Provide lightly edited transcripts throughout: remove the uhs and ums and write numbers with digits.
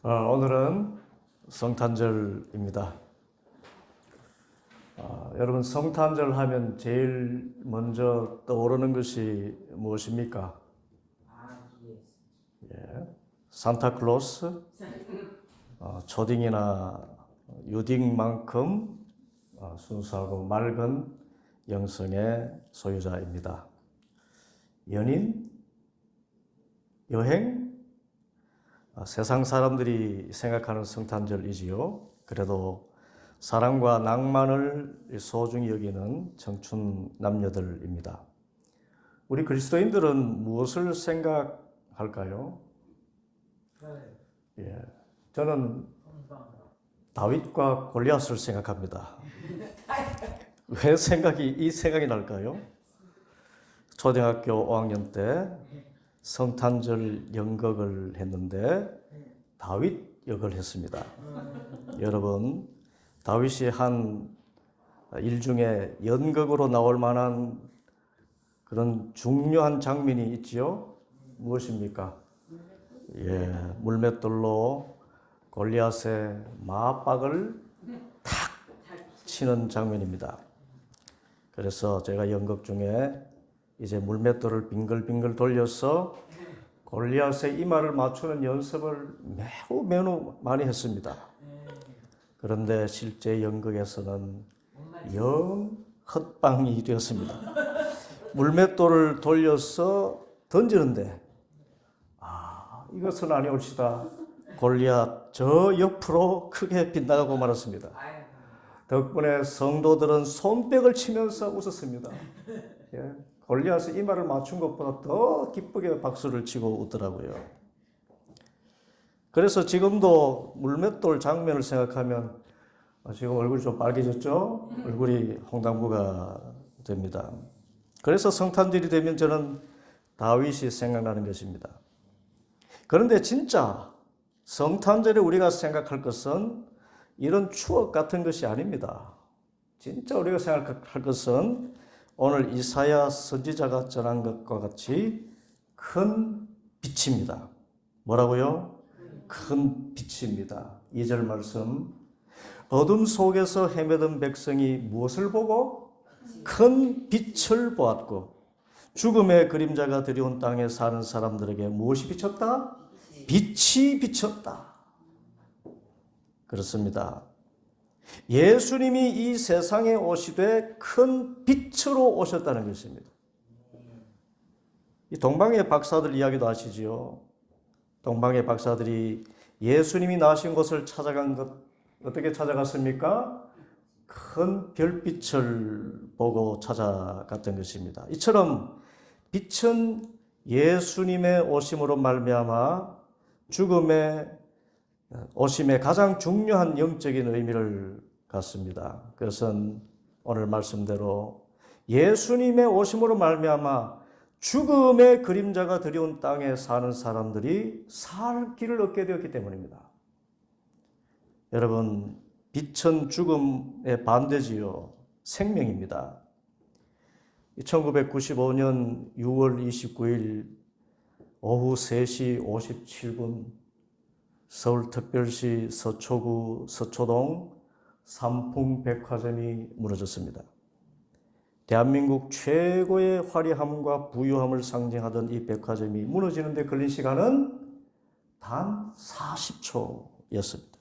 오늘은 성탄절입니다. 여러분, 성탄절 하면 제일 먼저 떠오르는 것이 무엇입니까? 산타클로스, 초딩이나 유딩만큼 순수하고 맑은 영성의 소유자입니다. 연인, 여행, 세상 사람들이 생각하는 성탄절이지요. 그래도 사랑과 낭만을 소중히 여기는 청춘 남녀들입니다. 우리 그리스도인들은 무엇을 생각할까요? 저는 다윗과 골리앗을 생각합니다. 왜 이 생각이 날까요? 초등학교 5학년 때 성탄절 연극을 했는데 다윗 역을 했습니다. 여러분, 다윗이 한 일 중에 연극으로 나올 만한 그런 중요한 장면이 있지요. 무엇입니까? 물맷돌로 골리앗의 마박을 탁 치는 장면입니다. 그래서 제가 연극 중에 이제 물맷돌을 빙글빙글 돌려서 골리앗의 이마를 맞추는 연습을 매우 많이 했습니다. 그런데 실제 연극에서는 영 헛방이 되었습니다. 물맷돌을 돌려서 던지는데 이것은 아니올시다. 골리앗 저 옆으로 크게 빗나가고 말았습니다. 덕분에 성도들은 손뼉을 치면서 웃었습니다. 골리앗의 이마를 맞춘 것보다 더 기쁘게 박수를 치고 웃더라고요. 그래서 지금도 물맷돌 장면을 생각하면 지금 얼굴이 좀 빨개졌죠? 얼굴이 홍당무가 됩니다. 그래서 성탄절이 되면 저는 다윗이 생각나는 것입니다. 그런데 진짜 성탄절에 우리가 생각할 것은 이런 추억 같은 것이 아닙니다. 진짜 우리가 생각할 것은 오늘 이사야 선지자가 전한 것과 같이 큰 빛입니다. 뭐라고요? 큰 빛입니다. 2절 말씀. 어둠 속에서 헤매던 백성이 무엇을 보고? 큰 빛을 보았고 죽음의 그림자가 드리운 땅에 사는 사람들에게 무엇이 비쳤다? 빛이 비쳤다. 그렇습니다. 예수님이 이 세상에 오시되 큰 빛으로 오셨다는 것입니다. 이 동방의 박사들 이야기도 아시지요? 동방의 박사들이 예수님이 나신 곳을 찾아간 것, 어떻게 찾아갔습니까? 큰 별빛을 보고 찾아갔던 것입니다. 이처럼 빛은 예수님의 오심으로 말미암아 죽음의 오심의 가장 중요한 영적인 의미를 갖습니다. 그것은 오늘 말씀대로 예수님의 오심으로 말미암아 죽음의 그림자가 드리운 땅에 사는 사람들이 살 길을 얻게 되었기 때문입니다. 여러분, 빛은 죽음의 반대지요. 생명입니다. 1995년 6월 29일 오후 3시 57분 서울특별시 서초구 서초동 삼풍백화점이 무너졌습니다. 대한민국 최고의 화려함과 부유함을 상징하던 이 백화점이 무너지는 데 걸린 시간은 단 40초였습니다.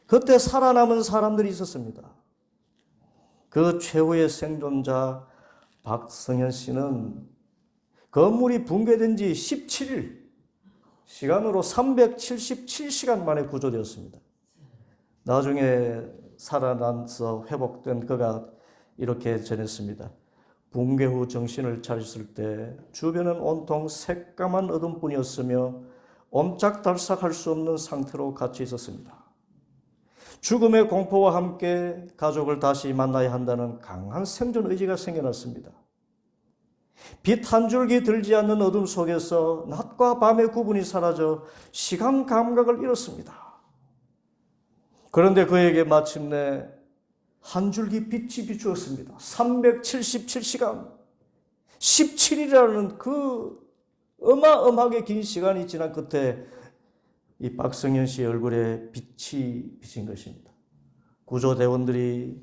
그때 살아남은 사람들이 있었습니다. 그 최후의 생존자 박성현 씨는 건물이 붕괴된 지 17일, 시간으로 377시간 만에 구조되었습니다. 나중에 살아나서 회복된 그가 이렇게 전했습니다. 붕괴 후 정신을 차렸을 때 주변은 온통 새까만 어둠뿐이었으며 옴짝달싹할 수 없는 상태로 갇혀 있었습니다. 죽음의 공포와 함께 가족을 다시 만나야 한다는 강한 생존 의지가 생겨났습니다. 빛 한 줄기 들지 않는 어둠 속에서 낮과 밤의 구분이 사라져 시간 감각을 잃었습니다. 그런데 그에게 마침내 한 줄기 빛이 비추었습니다. 377시간, 17일이라는 그 어마어마하게 긴 시간이 지난 끝에 이 박성현 씨의 얼굴에 빛이 비친 것입니다. 구조대원들이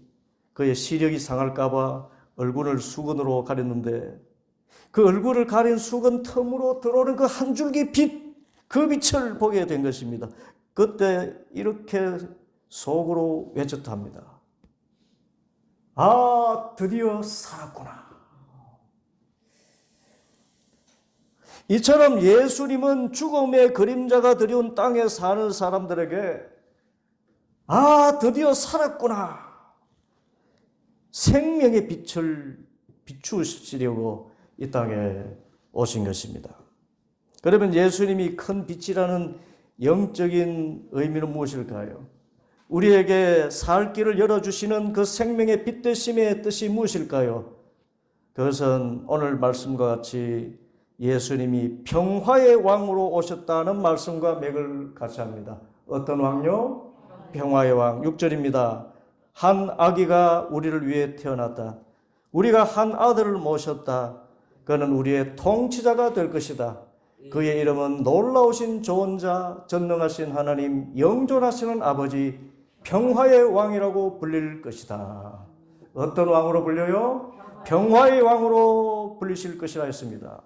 그의 시력이 상할까봐 얼굴을 수건으로 가렸는데 그 얼굴을 가린 수건 틈으로 들어오는 그 한 줄기 빛, 그 빛을 보게 된 것입니다. 그때 이렇게 속으로 외쳤답니다. 아, 드디어 살았구나. 이처럼 예수님은 죽음의 그림자가 드리운 땅에 사는 사람들에게 아, 드디어 살았구나. 생명의 빛을 비추시려고 이 땅에 오신 것입니다. 그러면 예수님이 큰 빛이라는 영적인 의미는 무엇일까요? 우리에게 살 길을 열어주시는 그 생명의 빛 되심의 뜻이 무엇일까요? 그것은 오늘 말씀과 같이 예수님이 평화의 왕으로 오셨다는 말씀과 맥을 같이 합니다. 어떤 왕요? 평화의 왕. 6절입니다. 한 아기가 우리를 위해 태어났다. 우리가 한 아들을 모셨다. 그는 우리의 통치자가 될 것이다. 그의 이름은 놀라우신 조언자, 전능하신 하나님, 영존하시는 아버지, 평화의 왕이라고 불릴 것이다. 어떤 왕으로 불려요? 평화의 왕으로 불리실 것이라 했습니다.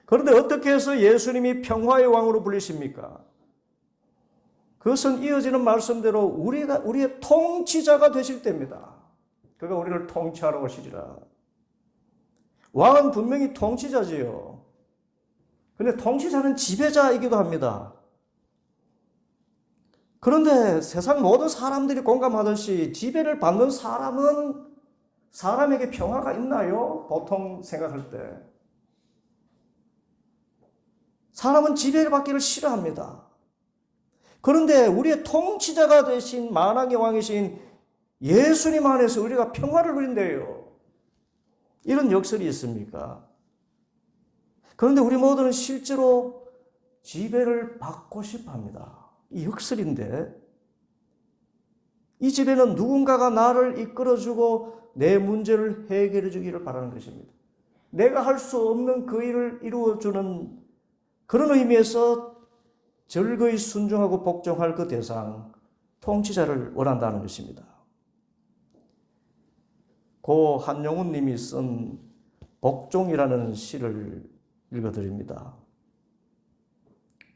그런데 어떻게 해서 예수님이 평화의 왕으로 불리십니까? 그것은 이어지는 말씀대로 우리의 통치자가 되실 때입니다. 그가 우리를 통치하러 오시리라. 왕은 분명히 통치자지요. 그런데 통치자는 지배자이기도 합니다. 그런데 세상 모든 사람들이 공감하듯이 지배를 받는 사람은 사람에게 평화가 있나요? 보통 생각할 때. 사람은 지배를 받기를 싫어합니다. 그런데 우리의 통치자가 되신 만왕의 왕이신 예수님 안에서 우리가 평화를 누린대요. 이런 역설이 있습니까? 그런데 우리 모두는 실제로 지배를 받고 싶어 합니다. 이 역설인데 이 지배는 누군가가 나를 이끌어주고 내 문제를 해결해 주기를 바라는 것입니다. 내가 할 수 없는 그 일을 이루어주는 그런 의미에서 절거히 순종하고 복종할 그 대상, 통치자를 원한다는 것입니다. 고 한용운 님이 쓴 복종이라는 시를 읽어드립니다.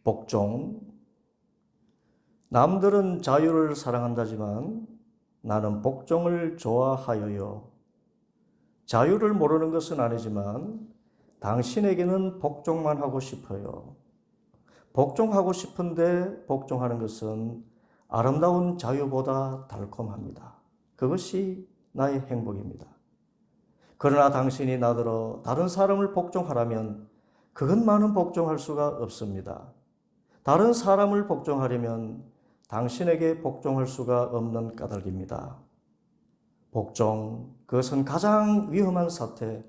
복종. 남들은 자유를 사랑한다지만 나는 복종을 좋아하여요. 자유를 모르는 것은 아니지만 당신에게는 복종만 하고 싶어요. 복종하고 싶은데 복종하는 것은 아름다운 자유보다 달콤합니다. 그것이 나의 행복입니다. 그러나 당신이 나더러 다른 사람을 복종하라면 그것만은 복종할 수가 없습니다. 다른 사람을 복종하려면 당신에게 복종할 수가 없는 까닭입니다. 복종, 그것은 가장 위험한 사태,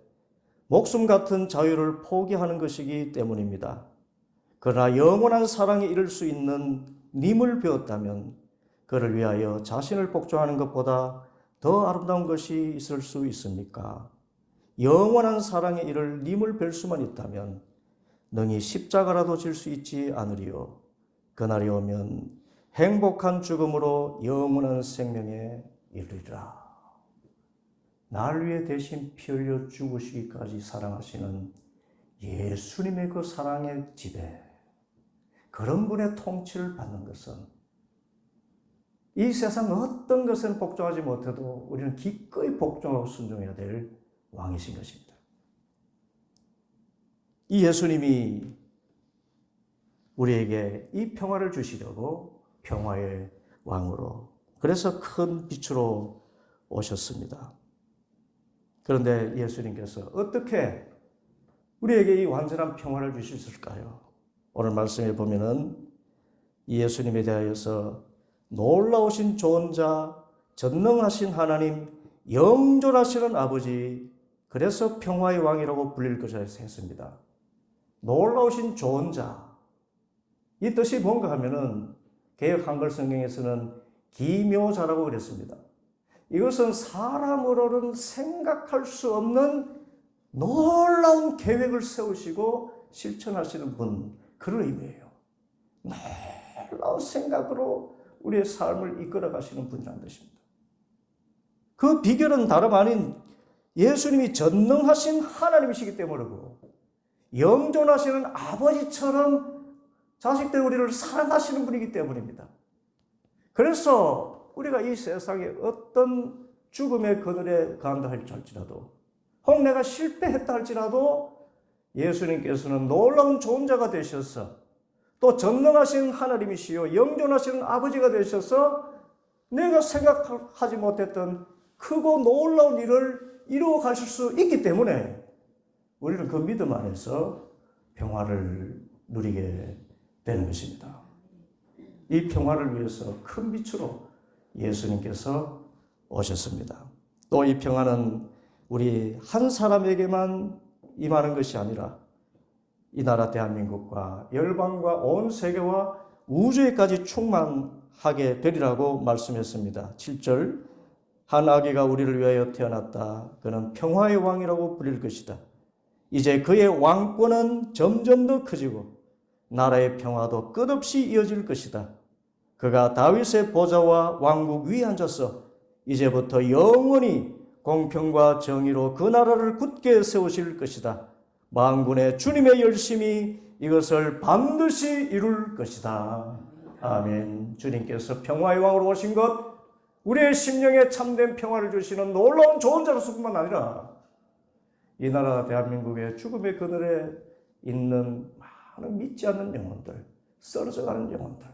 목숨 같은 자유를 포기하는 것이기 때문입니다. 그러나 영원한 사랑에 이를 수 있는 님을 배웠다면 그를 위하여 자신을 복종하는 것보다 더 아름다운 것이 있을 수 있습니까? 영원한 사랑에 이를 님을 뵐 수만 있다면 능히 십자가라도 질 수 있지 않으리요. 그날이 오면 행복한 죽음으로 영원한 생명에 이르리라. 날 위해 대신 피 흘려 죽으시기까지 사랑하시는 예수님의 그 사랑의 지배, 그런 분의 통치를 받는 것은 이 세상 어떤 것은 복종하지 못해도 우리는 기꺼이 복종하고 순종해야 될 왕이신 것입니다. 이 예수님이 우리에게 이 평화를 주시려고 평화의 왕으로, 그래서 큰 빛으로 오셨습니다. 그런데 예수님께서 어떻게 우리에게 이 완전한 평화를 주셨을까요? 오늘 말씀에 보면은 이 예수님에 대하여서 놀라우신 조언자, 전능하신 하나님, 영존하시는 아버지, 그래서 평화의 왕이라고 불릴 것이라 했습니다. 놀라우신 조언자, 이 뜻이 뭔가 하면은 개역 한글 성경에서는 기묘자라고 그랬습니다. 이것은 사람으로는 생각할 수 없는 놀라운 계획을 세우시고 실천하시는 분, 그런 의미예요. 놀라운 생각으로 우리의 삶을 이끌어 가시는 분이라는 것입니다. 그 비결은 다름 아닌 예수님이 전능하신 하나님이시기 때문이고 영존하시는 아버지처럼 자식들 우리를 사랑하시는 분이기 때문입니다. 그래서 우리가 이 세상에 어떤 죽음의 그늘에 간다 할지라도 혹 내가 실패했다 할지라도 예수님께서는 놀라운 존재가 되셔서 또 전능하신 하나님이시요 영존하시는 아버지가 되셔서 내가 생각하지 못했던 크고 놀라운 일을 이루어 가실 수 있기 때문에 우리는 그 믿음 안에서 평화를 누리게 되는 것입니다. 이 평화를 위해서 큰 빛으로 예수님께서 오셨습니다. 또 이 평화는 우리 한 사람에게만 임하는 것이 아니라 이 나라 대한민국과 열방과 온 세계와 우주에까지 충만하게 되리라고 말씀했습니다. 7절 한 아기가 우리를 위하여 태어났다. 그는 평화의 왕이라고 불릴 것이다. 이제 그의 왕권은 점점 더 커지고 나라의 평화도 끝없이 이어질 것이다. 그가 다윗의 보좌와 왕국 위에 앉아서 이제부터 영원히 공평과 정의로 그 나라를 굳게 세우실 것이다. 만군의 주님의 열심이 이것을 반드시 이룰 것이다. 아멘. 주님께서 평화의 왕으로 오신 것, 우리의 심령에 참된 평화를 주시는 놀라운 존재로서뿐만 아니라 이 나라 대한민국의 죽음의 그늘에 있는 많은 믿지 않는 영혼들, 쓰러져가는 영혼들,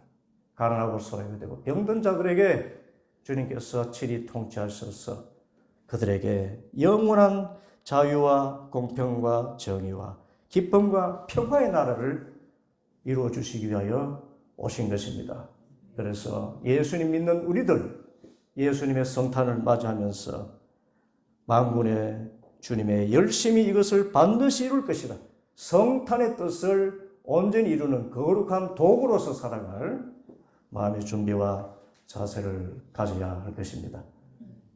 가난하고 소외되고 병든 자들에게 주님께서 친히 통치하셔서 그들에게 영원한 자유와 공평과 정의와 기쁨과 평화의 나라를 이루어 주시기 위하여 오신 것입니다. 그래서 예수님 믿는 우리들, 예수님의 성탄을 맞이하면서 만군의 주님의 열심히 이것을 반드시 이룰 것이다. 성탄의 뜻을 온전히 이루는 거룩한 도구로서 살아갈 마음의 준비와 자세를 가져야 할 것입니다.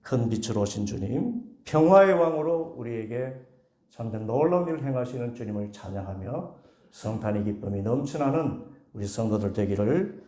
큰 빛으로 오신 주님, 평화의 왕으로 우리에게 참된 놀라운 일을 행하시는 주님을 찬양하며 성탄의 기쁨이 넘쳐나는 우리 성도들 되기를